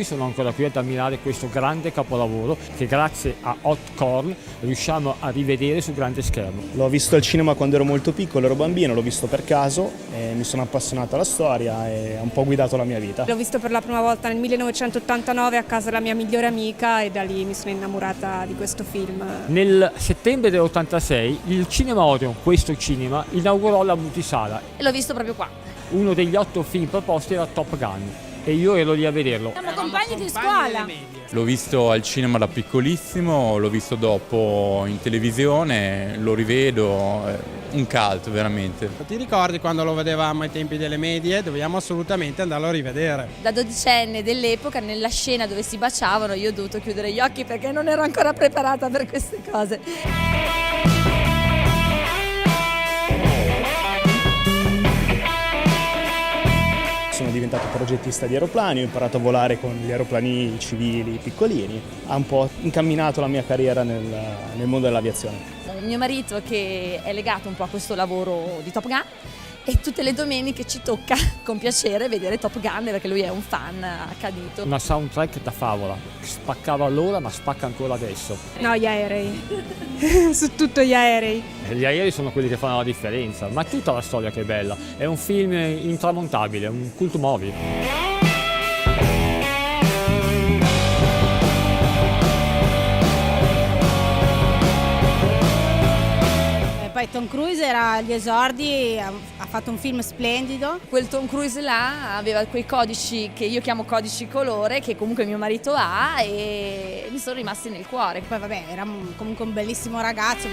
sono ancora qui ad ammirare questo grande capolavoro che grazie a Hot Corn riusciamo a rivedere su grande schermo. L'ho visto al cinema quando ero molto piccolo, ero bambino, l'ho visto per caso e mi sono appassionato alla storia e ha un po' guidato la mia vita. L'ho visto per la prima volta nel 1989 a casa della mia migliore amica e da lì mi sono innamorata di questo film. Nel settembre dell'86 il Cinema Odeon, questo cinema, inaugurò la multisala. E l'ho visto proprio qua. Uno degli 8 film proposti era Top Gun e io ero lì a vederlo. Siamo compagni di scuola. L'ho visto al cinema da piccolissimo, l'ho visto dopo in televisione, lo rivedo, un cult veramente. Ti ricordi quando lo vedevamo ai tempi delle medie? Dobbiamo assolutamente andarlo a rivedere. Da dodicenne dell'epoca, nella scena dove si baciavano, io ho dovuto chiudere gli occhi perché non ero ancora preparata per queste cose. Sono diventato progettista di aeroplani, ho imparato a volare con gli aeroplani civili piccolini. Ha un po' incamminato la mia carriera nel mondo dell'aviazione. Mio marito che è legato un po' a questo lavoro di Top Gun e tutte le domeniche ci tocca con piacere vedere Top Gun perché lui è un fan accadito. Una soundtrack da favola, spaccava allora ma spacca ancora adesso. No, gli aerei. Su tutto gli aerei. Gli aerei sono quelli che fanno la differenza, ma tutta la storia che è bella. È un film intramontabile, un cult movie. Poi Tom Cruise era agli esordi, ha fatto un film splendido. Quel Tom Cruise là aveva quei codici che io chiamo codici colore, che comunque mio marito ha e mi sono rimasti nel cuore. Poi vabbè, era comunque un bellissimo ragazzo.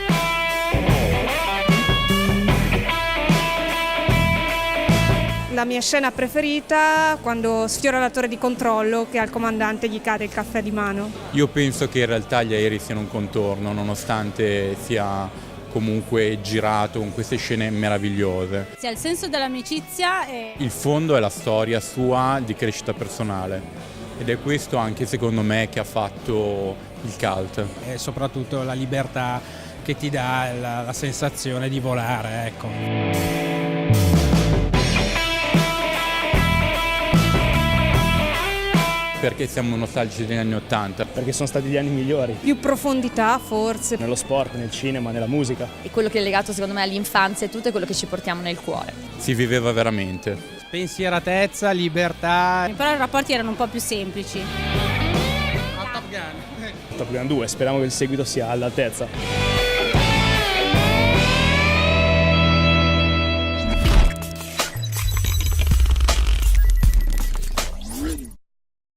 La mia scena preferita quando sfiora la torre di controllo che al comandante gli cade il caffè di mano. Io penso che in realtà gli aerei siano un contorno, nonostante sia comunque girato con queste scene meravigliose. Sì, il senso dell'amicizia e Il fondo è la storia sua di crescita personale ed è questo anche secondo me che ha fatto il cult. E soprattutto la libertà che ti dà la sensazione di volare, ecco. Perché siamo nostalgici degli anni '80? Perché sono stati gli anni migliori, Più profondità forse. nello sport, nel cinema, nella musica. E quello che è legato secondo me all'infanzia e tutto è quello che ci portiamo nel cuore. Si viveva veramente. Spensieratezza, libertà. però i rapporti erano un po' più semplici. Top Gun. Top Gun 2, speriamo che il seguito sia all'altezza.